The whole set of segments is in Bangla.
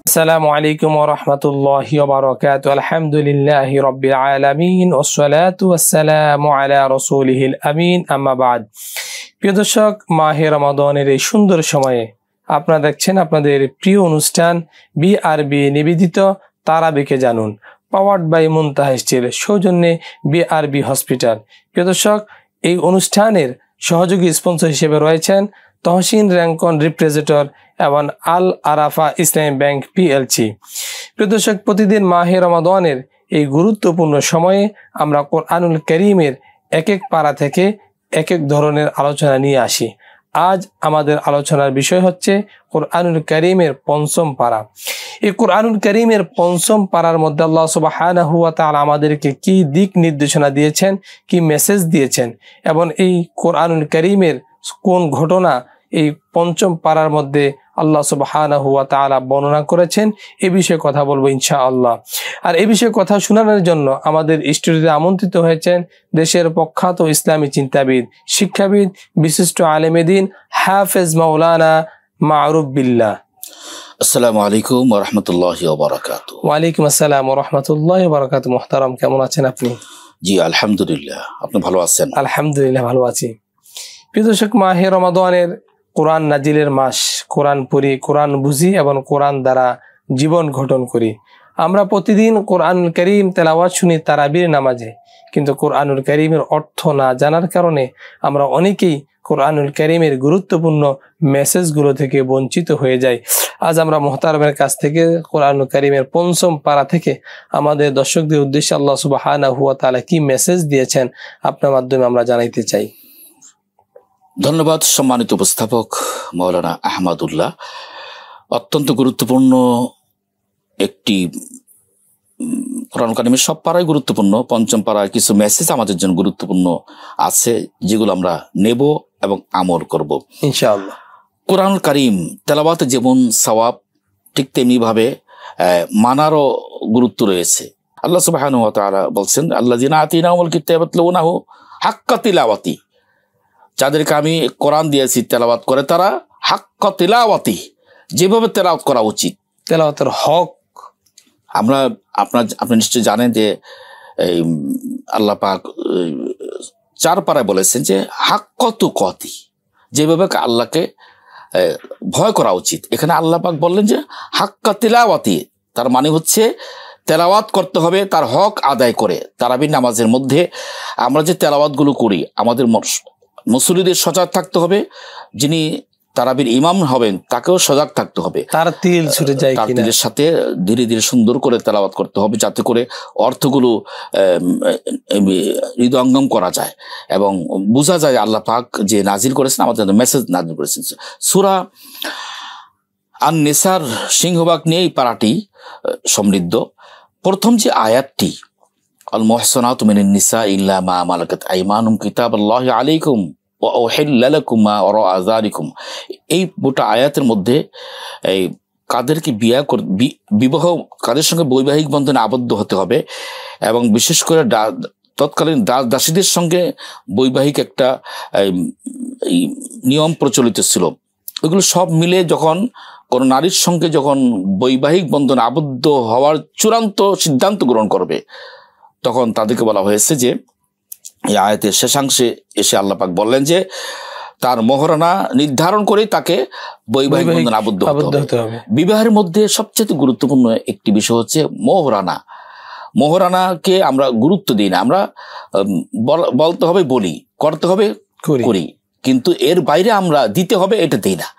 আসসালামু আলাইকুম ওয়া রাহমাতুল্লাহি ওয়া বারাকাতুহু। আলহামদুলিল্লাহি রাব্বিল আলামিন ওয়াসসালাতু ওয়াসসালামু আলা রাসূলিহিল আমিন, আম্মা বাদ। প্রিয় দর্শক, মাহে রমাদানের এই সুন্দর সময়ে আপনারা দেখছেন আপনাদের প্রিয় অনুষ্ঠান বিআরবি নিবেদিত তারাবিকে জানুন, পাওয়ার্ড বাই মুনতাহা স্টিল, সৌজন্যে বিআরবি হসপিটাল। প্রিয় দর্শক, এই অনুষ্ঠানের সহযোগী স্পন্সর হিসেবে রয়েছেন তহসিন র্যাঙ্কন রিপ্রেজেন্টেটর এবং আল আরাফা ইসলামী ব্যাংক পিএলসি। প্রিয় দর্শক, প্রতিদিন মাহে রমাদানের এই গুরুত্বপূর্ণ সময়ে আমরা কোরআনুল কারীমের এক এক পারা থেকে এক এক ধরনের আলোচনা নিয়ে আসি। আজ আমাদের আলোচনার বিষয় হচ্ছে কোরআনুল কারীমের পঞ্চম পারা। এই কোরআনুল কারীমের পঞ্চম পারার মধ্যে আল্লাহ সুবহানাহু ওয়া তাআলা আমাদেরকে কি দিক নির্দেশনা দিয়েছেন, কি মেসেজ দিয়েছেন, এবং এই কোরআনুল কারীমের কোন ঘটনা এই পঞ্চম পারার মধ্যে আল্লাহ সুবহানাহু ওয়া তাআলা বর্ণনা করেছেন, এ বিষয়ে কথা বলবো ইনশাআল্লাহ। আর এই বিষয়ে কথা শোনানোর জন্য আমাদের স্টুডিওতে আমন্ত্রিত হয়েছেন দেশের প্রখ্যাত ইসলামী চিন্তাবিদ, শিক্ষাবিদ, বিশিষ্ট আলেমে দ্বীন হাফেজ মাওলানা মারুফ বিল্লাহ। আসসালামু আলাইকুম ওয়া রাহমাতুল্লাহি ওয়া বারাকাতুহু। ওয়া আলাইকুম আসসালাম ওয়া রাহমাতুল্লাহি ওয়া বারাকাতুহু। মুহতারাম, কেমন আছেন আপনি? জি আলহামদুলিল্লাহ, আপনি ভালো আছেন? আলহামদুলিল্লাহ, ভালো আছি। প্রিয় দর্শক, মাহে রমাদানের কোরআন নাজিলের মাস, কোরআন পড়ি, কোরআন বুঝি এবং কোরআন দ্বারা জীবন গঠন করি। আমরা প্রতিদিন কোরআনুল কারীম তেলাওয়াত শুনি তারাবির নামাজে, কিন্তু কোরআনুল কারীমের অর্থ না জানার কারণে আমরা অনেকেই কোরআনুল কারীমের গুরুত্বপূর্ণ মেসেজগুলো থেকে বঞ্চিত হয়ে যাই। আজ আমরা মুহতারামের কাছ থেকে কোরআনুল কারীমের পঞ্চম পারা থেকে আমাদের দর্শকদের উদ্দেশ্যে আল্লাহ সুবহানাহু ওয়া তাআলা কি মেসেজ দিয়েছেন আপনার মাধ্যমে আমরা জানাইতে চাই। ধন্যবাদ সম্মানিত উপস্থাপক মাওলানা আহমদুল্লাহ। অত্যন্ত গুরুত্বপূর্ণ একটি কোরআন কারীমের সব পারাই গুরুত্বপূর্ণ, পঞ্চম পাড়ায় কিছু মেসেজ আমাদের জন্য গুরুত্বপূর্ণ আছে যেগুলো আমরা নেব এবং আমল করব ইনশাআল্লাহ। কোরআন কারীম তেলাওয়াতে যেমন সওয়াব, ঠিক তেমনি ভাবে মানারও গুরুত্ব রয়েছে। আল্লাহ সুবহানাহু ওয়া তাআলা বলছেন, আল্লাযীনা আতাইনাহুমুল কিতাবা ইয়াতলুনাহু হাক্কা তিলাওয়াতি, যাদেরকে আমি কোরআন দিয়েছি তেলাওয়াত করে তারা হাক্কা তিলাওয়াতি, যেভাবে তেলাওয়াত করা উচিত, তেলাওয়াতের হক। আপনি নিশ্চয় জানেন যে এই আল্লাহ পাক 4 পারায় বলেছেন যে হাক্কা তুকাতি, যেভাবে আল্লাহকে ভয় করা উচিত। এখানে আল্লাহ পাক বললেন যে হাক্কা তিলাওয়াতি, তার মানে হচ্ছে তেলাওয়াত করতে হবে তার হক আদায় করে। তারাবির নামাজের মধ্যে আমরা যে তেলাওয়াতগুলো করি, আমাদের মুসল্লিদের সজাগ থাকতে হবে, যিনি তারাবির ইমাম হবেন তাকেও সজাগ থাকতে হবে। তার তিল ছুটে যায় তার তিলের সাথে ধীরে ধীরে সুন্দর করে তেলাওয়াত করতে হবে, যাতে করে অর্থগুলো হৃদয়ঙ্গম করা যায় এবং বোঝা যায় আল্লাহ পাক যে নাজিল করেছেন, আমাদের মেসেজ নাজিল করেছেন। সূরা আন-নিসার সিংহভাগ নিয়ে এই পারাটি সমৃদ্ধ। প্রথম যে আয়াতটি, আল মুহসানাতু মিনান নিসা ইল্লা মা মালাকাত আইমানুকুম কিতাবাল্লাহি আলাইকুম ওয়া উহিল্লা লাকুম মা ওয়ারা'a যালিকুম, এই গোটা আয়াতের মধ্যে এই কাদেরকে বিবাহ, কাদের সঙ্গে বৈবাহিক বন্ধনে আবদ্ধ হতে হবে এবং বিশেষ করে তৎকালীন দাসীদের সঙ্গে বৈবাহিক একটা নিয়ম প্রচলিত ছিল। এগুলো সব মিলে যখন কোনো নারীর সঙ্গে যখন বৈবাহিক বন্ধনে আবদ্ধ হওয়ার চূড়ান্ত সিদ্ধান্ত গ্রহণ করবে, তখন তাদেরকে বলা হয়েছে যে এই আয়াতের শেষাংশে এসে আল্লাহ পাক বললেন যে তার মোহরানা নির্ধারণ করে তাকে বৈবাহিক বন্ধনে আবদ্ধ হতে হবে। বিবাহের মধ্যে সবচেয়ে গুরুত্বপূর্ণ একটি বিষয় হচ্ছে মোহরানা। মোহরানাকে আমরা গুরুত্ব দিই না, আমরা বলতে হবে বলি, করতে হবে করি, কিন্তু এর বাইরে আমরা দিতে হবে এটা দিই না,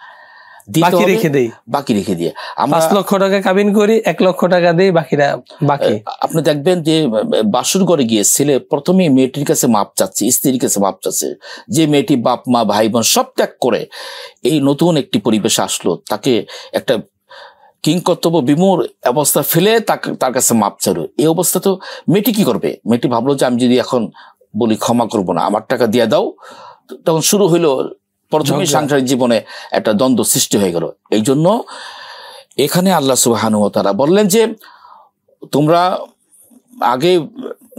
বাকি রেখে দিয়ে আমরা 5 লক্ষ টাকা কাবিন করি, 1 লক্ষ টাকা দিই, বাকিরা বাকি। আপনি দেখবেন যে বাসর ঘরে গিয়ে ছেলে প্রথমেই মেয়েটির কাছে মাপ চাচ্ছে, স্ত্রীর কাছে মাপ চাচ্ছে, যে মেয়েটি বাপ মা ভাই বোন সব ত্যাগ করে এই নতুন একটি পরিবেশে আসলো, তাকে একটা কিংকর্তব্য বিমূঢ় অবস্থা ফেলে তার কাছে মাপ চাইল। এই অবস্থা তো মেয়েটি কি করবে? মেয়েটি ভাবলো যে আমি যদি এখন বলি ক্ষমা করবো না, আমার টাকা দিয়ে দাও, তখন শুরু হইলো প্রথমে সাংসারিক জীবনে একটা দ্বন্দ্ব সৃষ্টি হয়ে গেল। এই জন্য এখানে আল্লাহ সুবহানাহু ওয়া তাআলা বললেন যে তোমরা আগে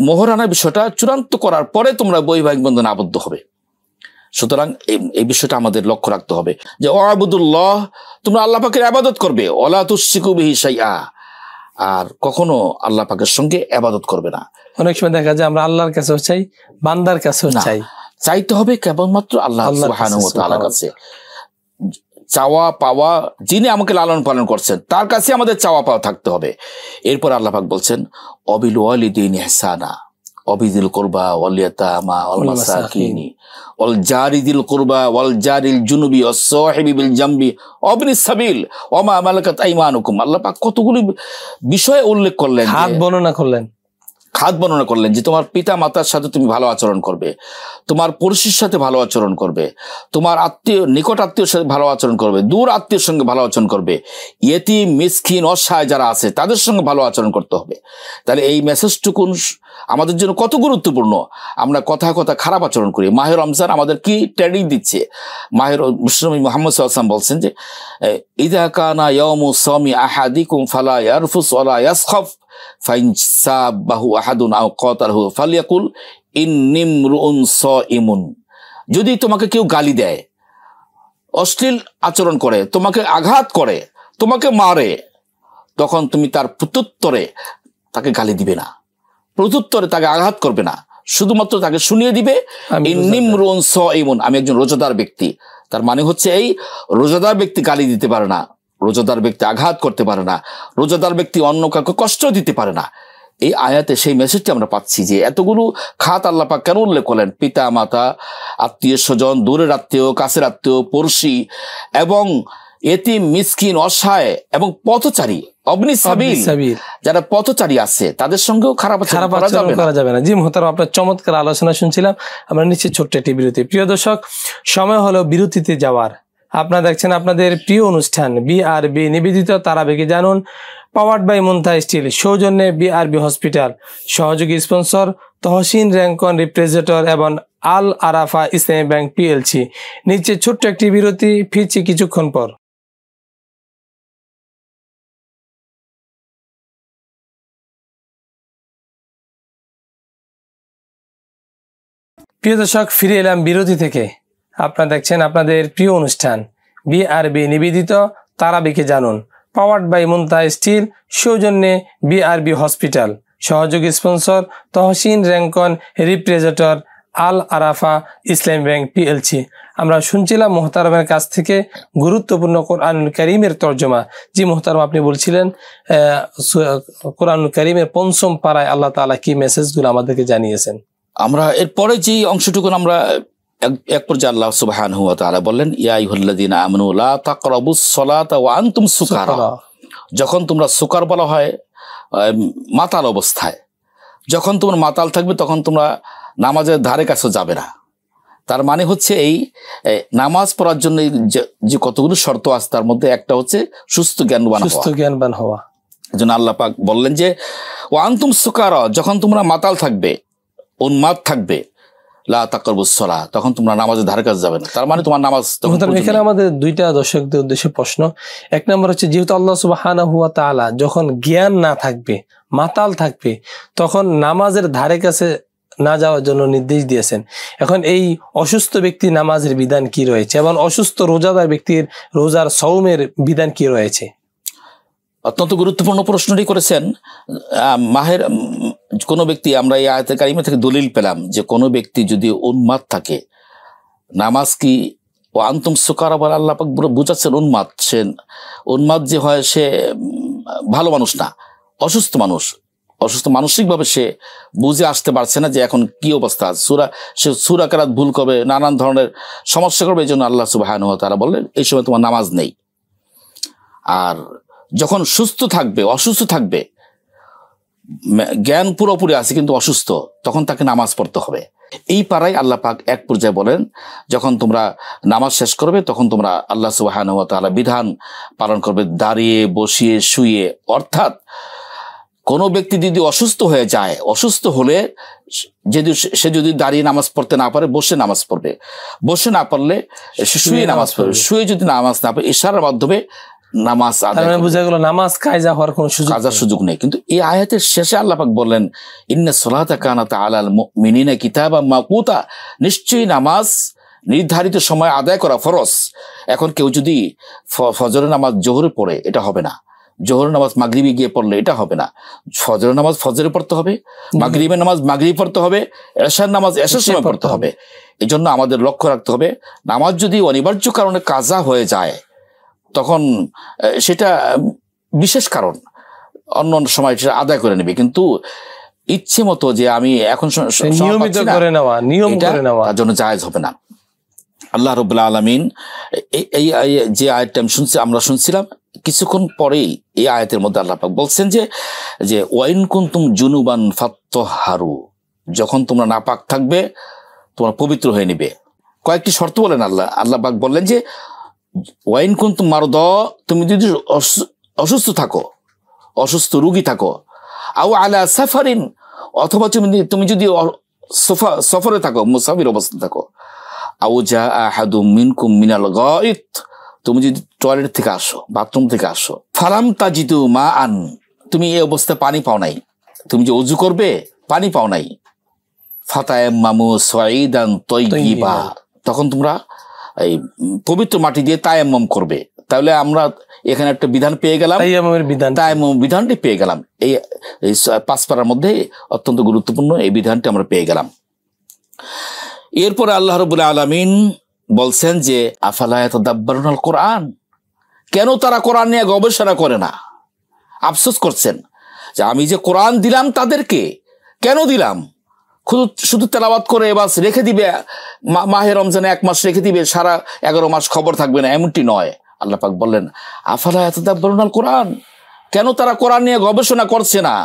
মোহরানা বিষয়টা চূড়ান্ত করার পরে তোমরা বৈবাহিক বন্ধনে আবদ্ধ হবে। সুতরাং এই বিষয়টা আমাদের লক্ষ্য রাখতে হবে যে ওয়াবুদুল্লাহ, তোমরা আল্লাহ পাকের ইবাদত করবে, ওয়ালা তুশরিকু বিহি শাইআ, আর কখনো আল্লাহ পাকের সঙ্গে ইবাদত করবে না। অনেক সময় দেখা যায় আমরা আল্লাহর কাছেও চাই, বান্দার কাছেও চাই, চাইতে হবে কেবলমাত্র আল্লাহ সুবহানাহু ওয়া তাআলার কাছে। চাওয়া পাওয়া, যিনি আমাকে লালন পালন করছেন তার কাছে আমাদের চাওয়া পাওয়া থাকতে হবে। এরপর আল্লাহ পাক বলছেন অবিল ওয়ালিদাইনি ইহসানা অবিদিল কুরবা ওয়াল ইয়াতামা ওয়াল মাসাকিনি ওয়াল জারিদিল কুরবা ওয়াল জারিল জুনুবি ওয়াস সাহিবি বিল জামবি ওয়াবনিস সাবিল ওয়া মা মালাকাত আইমানুকুম। আল্লাহ পাক কতগুলো বিষয় উল্লেখ করলেন, খাত বর্ণনা করলেন যে তোমার পিতা মাতার সাথে তুমি ভালো আচরণ করবে, তোমার পড়শির সাথে ভালো আচরণ করবে, তোমার আত্মীয় নিকট আত্মীয়র সাথে ভালো আচরণ করবে, দূর আত্মীয়র সঙ্গে ভালো আচরণ করবে, ইয়েতিম মিসকিন অসহায় যারা আছে তাদের সঙ্গে ভালো আচরণ করতে হবে। তাহলে এই মেসেজটুকু আমাদের জন্য কত গুরুত্বপূর্ণ। আমরা কথা কথা খারাপ আচরণ করি। মাহে রমজান আমাদের কি ট্রেনিং দিচ্ছে? মাহে মুহাম্মদ সাল্লাল্লাহু আলাইহি ওয়াসাল্লাম বলছেন যে ইযা কানা ইয়াউমু সামি আহাদিকুম ফালা ইয়ারফুস ওয়ালা ইয়াসখাফ ফাইন সাবাহু আহাদুন আও কাতালহু ফালিয়াকুল ইন্নিমরুউন সাইমুন। যদি তোমাকে কেউ গালি দেয়, অশ্লীল আচরণ করে, তোমাকে আঘাত করে, তোমাকে মারে, তখন তুমি তার প্রত্যুত্তরে তাকে গালি দিবে না, প্রত্যুত্তরে তাকে আঘাত করবে না, শুধুমাত্র তাকে শুনিয়ে দিবে ইন্নিমরুউন সাইমুন, আমি একজন রোজাদার ব্যক্তি। তার মানে হচ্ছে এই রোজাদার ব্যক্তি গালি দিতে পারে না, রোজাদার ব্যক্তি আঘাত করতে পারে না, রোজাদার ব্যক্তি অন্য কাউকে কষ্ট দিতে পারে না। এই আয়াতে সেই মেসেজটি আমরা পাচ্ছি যে এতগুলো খাত আল্লাহ পাক কেন উল্লেখ করলেন? পিতা মাতা, আত্মীয় স্বজন, দূরের আত্মীয়, কাছের আত্মীয়, পড়শি এবং এতিম মিসকিন অসহায় এবং পথচারী, অবনিস সাবিল, যারা পথচারী আছে তাদের সঙ্গেও খারাপ আচরণ করা যাবে না। জি মুহতারাম, আপনার চমৎকার আলোচনা শুনছিলাম। আমরা নিশ্চয়ই ছোট্ট একটি বিরতি। প্রিয় দর্শক, সময় হলো বিরতিতে যাওয়ার। আপনারা দেখছেন আপনাদের প্রিয় অনুষ্ঠান বিআরবি নিবেদিত তারাবিকে জানুন, পাওয়ার্ড বাই মুনতাহ স্টিল, সৌজন্যে বিআরবি হসপিটাল, সহযোগী স্পন্সর তহসিন র্যাঙ্কন রিপ্রেজেন্টেটর এবং আল আরাফা ইসলামী ব্যাংক পিএলসি। নিচে ছোট্ট একটি বিরতি, ফিরছি কিছুক্ষণ পর। প্রিয় দর্শক, ফিরে এলাম বিরতি থেকে। আপনারা দেখছেন আপনাদের প্রিয় অনুষ্ঠান বিআরবি নিবেদিত তারাবিকে জানুন, পাওয়ার্ড বাই মুনতাহ স্টিল, সৌজন্যে বিআরবি হসপিটাল, সহযোগী স্পন্সর তহসিন র্যাঙ্কন রিপ্রেজেন্টেটর আল আরাফা ইসলামী ব্যাংক পিএলসি। আমরা শুনছিলাম মুহতারামের কাছ থেকে গুরুত্বপূর্ণ কোরআনুল কারীমের তর্জমা। জি মুহতারাম, আপনি বলছিলেন কোরআনুল কারীমের ৫ম পারায় আল্লাহ তাআলা কি মেসেজগুলো আমাদেরকে জানিয়েছেন। আমরা এরপরে যে অংশটুকু আমরা এক পর্যায়ে আল্লাহ সুবহানাহু ওয়া তাআলা বললেন ইয়া আইয়ুহাল্লাযীনা আমানু লা তাকরাবুস সালাতা ওয়া আনতুম সুকারা। যখন তোমরা সুকার বলা হয় মাতাল অবস্থায়, যখন তোমরা মাতাল থাকবে তখন তোমরা নামাজের ধারে কাছে যাবে না। তার মানে হচ্ছে এই নামাজ পড়ার জন্য যে কতগুলো শর্ত আছে তার মধ্যে একটা হচ্ছে সুস্থ জ্ঞানবান হওয়া। এজন্য আল্লাহ পাক বললেন যে ওয়া আনতুম সুকারা, যখন তোমরা মাতাল থাকবে, উন্মাদ থাকবে, লা তাকরাবুস সালাহ, তখন তোমরা নামাজের ধারে কাছে যাবে না। তার মানে তোমার নামাজ। এখানে আমাদের দুইটা দর্শকদের উদ্দেশ্যে প্রশ্ন। এক নম্বর হচ্ছে, যেহেতু আল্লাহ সুবহানাহু ওয়া তাআলা যখন জ্ঞান না থাকবে, মাতাল থাকবে, তখন নামাজের ধারে কাছে না যাওয়ার জন্য নির্দেশ দিয়েছেন। এখন এই অসুস্থ ব্যক্তি নামাজের বিধান কি রয়েছে এবং অসুস্থ রোজাদার ব্যক্তির রোজার সওমের বিধান কি রয়েছে? অত্যন্ত গুরুত্বপূর্ণ প্রশ্নটি করেছেন। মাহের কোনো ব্যক্তি, আমরা এই আয়াতে কারিমা থেকে দলিল পেলাম যে কোনো ব্যক্তি যদি উন্মাদ থাকে, নামাজ কি ও আনতুম সুকারা বলে আল্লাহ পাক বুঝাচ্ছেন উন্মাদ। সে উন্মাদ যে হয় সে ভালো মানুষ না, অসুস্থ মানুষ, অসুস্থ মানসিকভাবে সে বুঝে আসতে পারছে না যে এখন কি অবস্থা। সে সূরা কেরাত ভুল করবে, নানান ধরনের সমস্যা করবে। এই জন্য আল্লাহ সুবহানাহু ওয়া তাআলা বললেন এই সময় তোমার নামাজ নেই। আর যখন সুস্থ থাকবে, অসুস্থ থাকবে, জ্ঞান পুরোপুরি আছে কিন্তু অসুস্থ, তখন তাকে নামাজ পড়তে হবে। এই পাড়ায় আল্লাহ পাক এক পর্যায়ে বলেন যখন তোমরা নামাজ শেষ করবে তখন তোমরা আল্লাহ সুবহানাহু ওয়া তাআলা বিধান পালন করবে দাঁড়িয়ে, বসিয়ে, শুয়ে। অর্থাৎ কোনো ব্যক্তি যদি অসুস্থ হয়ে যায়, অসুস্থ হলে সে যদি দাঁড়িয়ে নামাজ পড়তে না পারে বসে নামাজ পড়বে, বসে না পারলে সে শুয়ে নামাজ পড়বে, শুয়ে যদি নামাজ না পড়ে ইশারার মাধ্যমে নামাজ আদায়। বোঝা গেল নামাজ কায়জা হওয়ার কোনো সুযোগ নেই। কিন্তু এই আয়াতের শেষে আল্লাহ পাক বললেন ইন্না সলাতা কানাত আলাল মুমিনিনা কিতাবাম মাওকুতা, নিশ্চয়ই নামাজ নির্ধারিত সময় আদায় করা ফরজ। এখন কেউ যদি ফজরের নামাজ জোহরে পড়ে, এটা হবে না। জোহরের নামাজ মাগরিবে গিয়ে পড়লে এটা হবে না। ফজরের নামাজ ফজরে পড়তে হবে, মাগরিবের নামাজ মাগরিবে পড়তে হবে, এশার নামাজ এশার সময় পড়তে হবে। এই জন্য আমাদের লক্ষ্য রাখতে হবে, নামাজ যদি অনিবার্য কারণে কাজা হয়ে যায় তখন সেটা বিশেষ কারণ, অন্য অন্য সময় সেটা আদায় করে নেবে। কিন্তু ইচ্ছে মতো যে আমি এখন নিয়মিত করে নেওয়া, নিয়ম করে নেওয়া, তার জন্য জায়েজ হবে না। আল্লাহ রাব্বুল আলামিন এই যে আয়াতটা আমরা শুনছিলাম, কিছুক্ষণ পরেই এই আয়াতের মধ্যে আল্লাহ পাক বলছেন যে ওয়াইন কুনতুম জুনুবান ফাত্তাহহারু, যখন তোমরা নাপাক থাকবে তোমরা পবিত্র হয়ে নিবে। কয়েকটি শর্ত বলেন আল্লাহ পাক বললেন যে ওয়াইন কুনতুম মারদা, তুমি যদি অসুস্থ থাকো, অসুস্থ রোগী থাকো, আও আলা সাফারিন, অথবা তুমি যদি সফরে থাকো, মুসাফির অবস্থা থাকো, আও জা আহাদুম মিনকুম মিনাল গায়ত, তুমি যদি টয়লেট থেকে আসো, বাথরুম থেকে আসো, ফালাম তাজিদু মা আন, তুমি এই অবস্থায় পানি পাও নাই, তুমি যে ওযু করবে পানি পাও নাই, ফাতায়াম্মামু সাঈদান তাইয়্যিবা, তখন তোমরা এই পবিত্র মাটি দিয়ে তায়াম্মাম করবে। তাহলে আমরা এখানে একটা বিধান পেয়ে গেলাম, তায়াম্মাম বিধানটি পেয়ে গেলাম। এই 5 পারার মধ্যে অত্যন্ত গুরুত্বপূর্ণ এই বিধানটি আমরা পেয়ে গেলাম। এরপরে আল্লাহ রাব্বুল আলামিন বলছেন যে আফালা ইয়াতাদাব্বারুনাল কোরআন, কেন তারা কোরআন নিয়ে গবেষণা করে না? আফসোস করছেন যে আমি যে কোরআন দিলাম তাদেরকে, কেন দিলাম? শুধু তেলাওয়াত করে বাস রেখে দিবে, মাহে রমজানে 1 মাস রেখে দিবে, সারা 11 মাস খবর থাকবে না, এমনটি নয়। আল্লাহ পাক বললেন আফালা ইয়াতাদাব্বারুনাল কোরআন, কেন তারা কোরআন নিয়ে গবেষণা করছে না?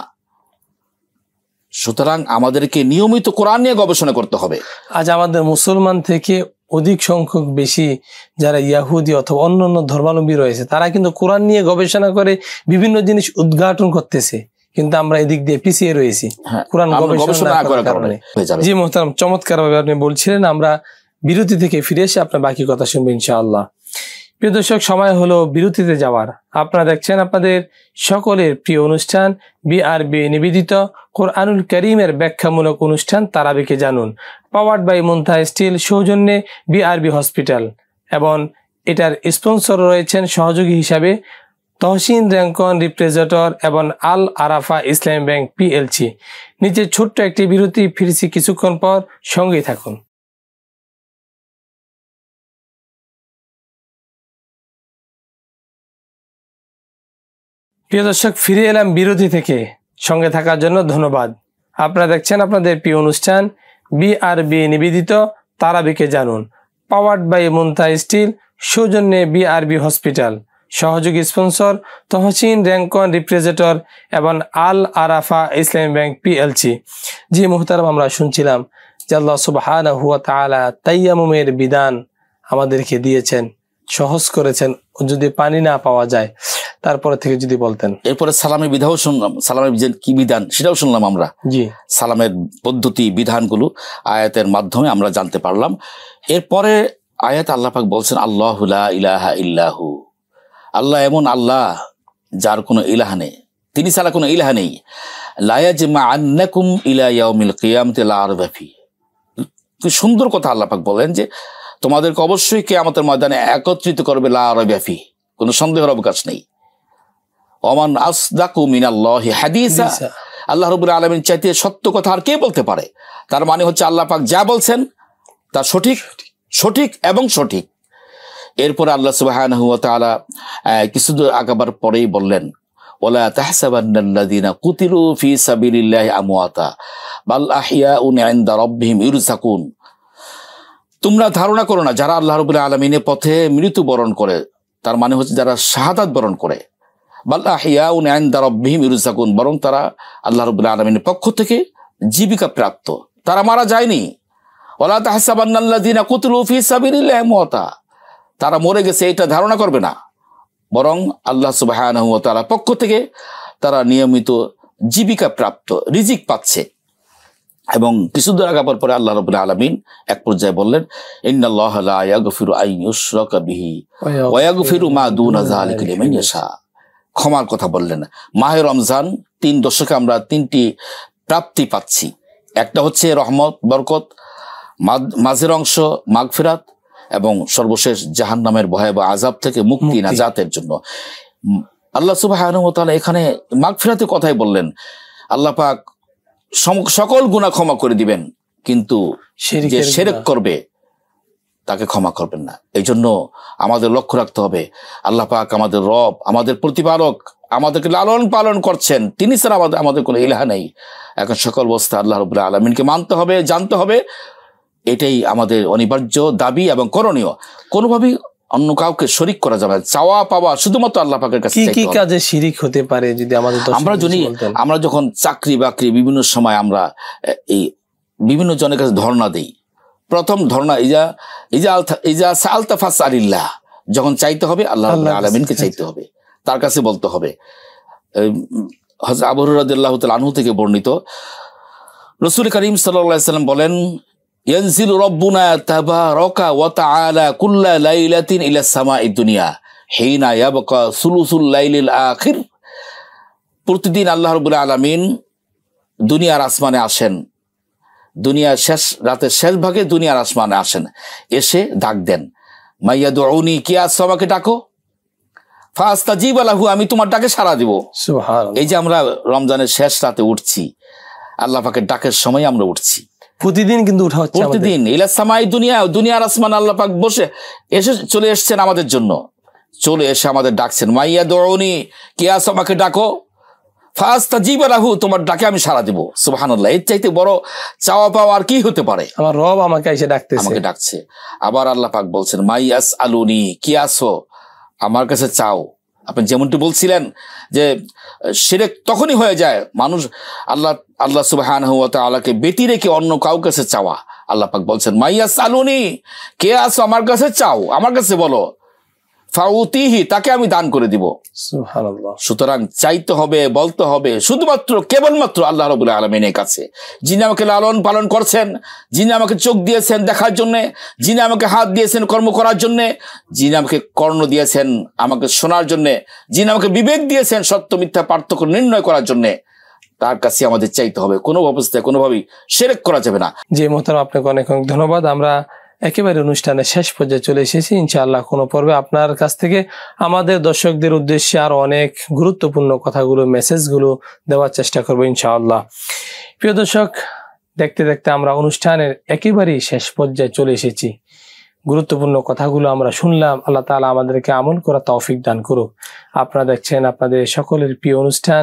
সুতরাং আমাদেরকে নিয়মিত কোরআন নিয়ে গবেষণা করতে হবে। আজ আমাদের মুসলমান থেকে অধিক সংখ্যক বেশি যারা ইয়াহুদি অথবা অন্যান্য ধর্মাবলম্বী রয়েছে, তারা কিন্তু কোরআন নিয়ে গবেষণা করে বিভিন্ন জিনিস উদ্ঘাটন করতেছে, কিন্তু আমরা এদিক দিয়ে পিছিয়ে রয়েছি কোরআন গবেষণা করার কারণে। জি মোহতারাম, চমৎকার ভাবে আপনি বলছিলেন। আমরা বিরতি থেকে ফিরে এসে আপনার বাকি কথা শুনবো ইনশাআল্লাহ। প্রিয় দর্শক, সময় হলো বিরতিতে যাওয়ার। আপনারা দেখছেন আপনাদের সকলের প্রিয় অনুষ্ঠান বিআরবি নিবেদিত কোরআনুল কারীমের ব্যাখ্যামূলক অনুষ্ঠান তারাবিকে জানুন, পাওয়ার্ড বাই মুনতাহা স্টিল, সৌজন্যে বিআরবি হসপিটাল, এবং এটার স্পন্সর রয়েছেন সহযোগী হিসাবে তহসিন র্যাঙ্কন রিপ্রেজেন্টেটর এবং আল আরাফা ইসলামী ব্যাংক পিএলসি। নিচে ছোট্ট একটি বিরতি, ফিরছি কিছুক্ষণ পর, সঙ্গেই থাকুন। প্রিয় দর্শক, ফিরে এলাম বিরতি থেকে। সঙ্গে থাকার জন্য ধন্যবাদ। আপনারা দেখছেন আপনাদের প্রিয় অনুষ্ঠান বিআরবি নিবেদিত তারাবিকে জানুন, পাওয়ার্ড বাই মুনতাহা স্টিল, সৌজন্যে বিআরবি হসপিটাল, সহযোগী স্পন্সর তহসিন র্যাঙ্কন রিপ্রেজেন্টেটর এবং আল আরাফা ইসলামী ব্যাংক পিএলসি। জি মুহতারাম, আমরা শুনছিলাম যে আল্লাহ সুবহানাহু ওয়া তাআলা তায়াম্মুমের বিধান আমাদেরকে দিয়েছেন, সহজ করেছেন। যদি পানি না পাওয়া যায়, তারপরে থেকে যদি বলতেন। এরপরে সালামের বিধানও শুনলাম, সালামের কি বিধান সেটাও শুনলাম আমরা। জি, সালামের পদ্ধতি বিধানগুলো আয়াতের মাধ্যমে আমরা জানতে পারলাম। এরপরে আয়াত আল্লাহ পাক বলছেন আল্লাহু লা ইলাহা ইল্লাহু, আল্লাহ এমন আল্লাহ যার কোনো ইলাহ নেই, তিনি ছাড়া কোনো ইলাহ নেই। লা ইয়াজমাআন্নাকুম ইলা ইয়াউমিল কিয়ামতি লা রাইবা ফিহি, কি সুন্দর কথা আল্লাহ পাক বলেন যে তোমাদেরকে অবশ্যই কিয়ামতের ময়দানে একত্রিত করবে, লা রাইবা ফিহি, কোনো সন্দেহের অবকাশ নেই। ওমান আসদাকু মিনাল্লাহি হাদিসা, আল্লাহ রাব্বুল আলামিন চাইতে সত্য কথা আর কে বলতে পারে? তার মানে হচ্ছে আল্লাহ পাক যা বলছেন তা সঠিক এবং সঠিক। এরপরে আল্লাহ সুবহানাহু ওয়া তাআলা কিছুদূর আগাবার পরেই বললেন ওয়ালা তাহসাবান্নাল্লাযীনা কুতিলু ফি সাবিলিল্লাহি আমওয়াতা বাল আহইয়াউন ইনদা রাব্বিহিম ইরযাকুন, তোমরা ধারণা করো না যারা আল্লাহ রাব্বুল আলামিনের পথে মৃত্যুবরণ করে, তার মানে হচ্ছে যারা শাহাদাত বরণ করে, বাল আহইয়াউন ইনদা রাব্বিহিম ইরযাকুন, বরং তারা আল্লাহ রাব্বুল আলামিনের পক্ষ থেকে জীবিকা প্রাপ্ত, তারা মারা যায়নি। ওয়ালা তাহসাবান্নাল্লাযীনা কুতিলু ফি সাবিলিল্লাহি আমওয়াতা, তারা মরে গেছে এটা ধারণা করবে না, বরং আল্লাহ সুবহানাহু ওয়া তাআলার পক্ষ থেকে তারা নিয়মিত জীবিকা প্রাপ্ত, রিজিক পাচ্ছে। এবং কিছুদূর আগাবার পরে আল্লাহ রাব্বুল আলামিন এক পর্যায়ে বললেন ইন্নাল্লাহা লা ইয়াগফিরু আন ইউশরাকা বিহি ওয়া ইয়াগফিরু মা দুনা যালিকা লিমান ইয়াশা, ক্ষমার কথা বললেন। মাহে রমজান 3 দশকে আমরা 3টি প্রাপ্তি পাচ্ছি। একটা হচ্ছে রহমত বরকত, মাঝের অংশ মাগফিরাত, এবং সর্বশেষ জাহান্নামের ভয়াবহ আযাব থেকে মুক্তি নাজাতের জন্য। আল্লাহ সুবহানাহু ওয়া তাআলা এখানে মাগফিরাতের কথাই বললেন। আল্লাহ পাক সকল গুনাহ ক্ষমা করে দিবেন, কিন্তু যে শিরক করবে তাকে ক্ষমা করবেন না। এই জন্য আমাদের লক্ষ্য রাখতে হবে, আল্লাহ পাক আমাদের রব, আমাদের প্রতিপালক, আমাদেরকে লালন পালন করছেন, তিনি ছাড়া আমাদের কোনো ইলাহ নেই। এখন সকল অবস্থা আল্লাহ রাব্বুল আলামিনকে মানতে হবে, জানতে হবে, এটাই আমাদের অনিবার্য দাবি এবং করণীয়। কোনোভাবেই অন্য কাউকে শরিক করা যাবে না। চাওয়া পাওয়া শুধুমাত্র আল্লাহ পাকের কাছে। কি কাজে শিরিক হতে পারে যদি আমাদের আমরা যখন চাকরি বাকরি বিভিন্ন সময় আমরা এই বিভিন্ন জনের কাছে ধর্ণা দেই, প্রথম ধর্ণা ইজা সালতা ফাসআলিল্লাহ, যখন চাইতে হবে আল্লাহ রাব্বুল আলামিনকে চাইতে হবে, তার কাছে বলতে হবে। হযরত আবু হুরায়রা রাদিয়াল্লাহু তাআলা আনহু থেকে বর্ণিত, রাসূল করিম সাল্লাল্লাহু আলাইহি ওয়াসাল্লাম বলেন, ইয়ানজিলু রাব্বুনা তাবারাকা ওয়া তাআলা কুল্লা লাইলাতিন ইলা সামাঈদ দুনিয়া হিনা ইয়াবকা সুলুসুল লাইলিল আখির। প্রতিদিন আল্লাহ রাব্বুল আলামিন দুনিয়ার আসমানে আসেন, দুনিয়ার শেষ রাতের শেষ ভাগে দুনিয়ার আসমানে আসেন, এসে ডাক দেন, মাইয়াদউনি, কে আছো আমাকে ডাকো, ফাস্তাজিব লাহু, আমি তোমার ডাকে সাড়া দিব। সুবহানাল্লাহ। এই যে আমরা রমজানের শেষ রাতে উঠছি, আল্লাহ পাকের ডাকের সময় আমরা উঠছি, প্রতিদিন কিন্তু উঠা হচ্ছে, প্রতিদিন। ইলা সামাই দুনিয়া, দুনিয়ার আসমান আল্লাহ পাক বসে চলে এসেছেন আমাদের জন্য, চলে এসে আমাদের ডাকছেন, মাইয়াদউনি, কে আছো আমাকে ডাকো, ফাস্তাজিব লাহু, তোমার ডাকে আমি সাড়া দিব। সুবহানাল্লাহ। এর চাইতে বড় চাওয়া পাওয়া আর কি হতে পারে? আমার রব আমাকে এসে ডাকতেছে, আমাকে ডাকছে। আবার আল্লাহ পাক বলছেন, মাইয়াসআলুনি, কি আছো আমার কাছে চাও। আপনি যেমনটি বলছিলেন যে শিরক তখনই হয়ে যায় মানুষ আল্লাহ সুবহানাহু ওয়া তাআলাকে ব্যতি রেখে অন্য কাউকে কাছে চাওয়া। আল্লাহ পাক বলছেন, মাইয়াসআলুনি, কে আছো আমার কাছে চাও, আমার কাছে বলো, ফাউতিহি, তাকে আমি দান করে দিব। সুবহানাল্লাহ। সুতরাং চাইতে হবে, বলতে হবে শুধুমাত্র কেবলমাত্র আল্লাহ রাব্বুল আলামিনের কাছে, যিনি আমাকে লালন পালন করছেন, যিনি আমাকে চোখ দিয়েছেন দেখার জন্য, যিনি আমাকে হাত দিয়েছেন কর্ম করার জন্য, যিনি আমাকে কর্ণ দিয়েছেন আমাকে শোনার জন্য, যিনি আমাকে বিবেক দিয়েছেন সত্য মিথ্যা পার্থক্য নির্ণয় করার জন্য, তার কাছে আমাদের চাইতে হবে। কোনো অবস্থায় কোনোভাবেই শিরক করা যাবে না। জি মোহতারাম, আপনাকে অনেক অনেক ধন্যবাদ। আমরা একেবারে অনুষ্ঠানের শেষ পর্যায়ে চলে এসেছি। ইনশাআল্লাহ কোনো পর্বে আপনার কাছ থেকে আমাদের দর্শকদের উদ্দেশ্যে আরো অনেক গুরুত্বপূর্ণ কথাগুলো, মেসেজগুলো দেওয়ার চেষ্টা করবো ইনশাআল্লাহ। প্রিয় দর্শক, দেখতে দেখতে আমরা অনুষ্ঠানের একেবারেই শেষ পর্যায়ে চলে এসেছি। গুরুত্বপূর্ণ কথাগুলো আমরা শুনলাম। আল্লাহ তাআলা আমাদেরকে আমল করা তৌফিক দান করুক। আপনারা দেখছেন আপনাদের সকলের প্রিয় অনুষ্ঠান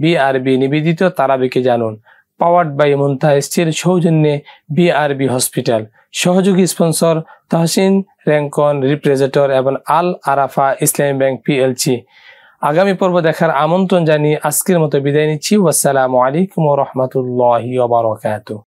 বিআরবি নিবেদিত তারাবিকে জানুন, পাওয়ার্ড বাই মুনতাহা স্টিল, সৌজন্যে বিআরবি হসপিটাল, সহযোগী স্পন্সর তাহসিন র্যাঙ্কন রিপ্রেজেন্টেটর এবং আল আরাফা ইসলামী ব্যাংক পিএলসি। আগামী পর্ব দেখার আমন্ত্রণ জানিয়ে আজকের মতো বিদায় নিচ্ছি। ওয়াসসালামু আলাইকুম ওয়া রাহমাতুল্লাহি ওয়া বারাকাতুহু।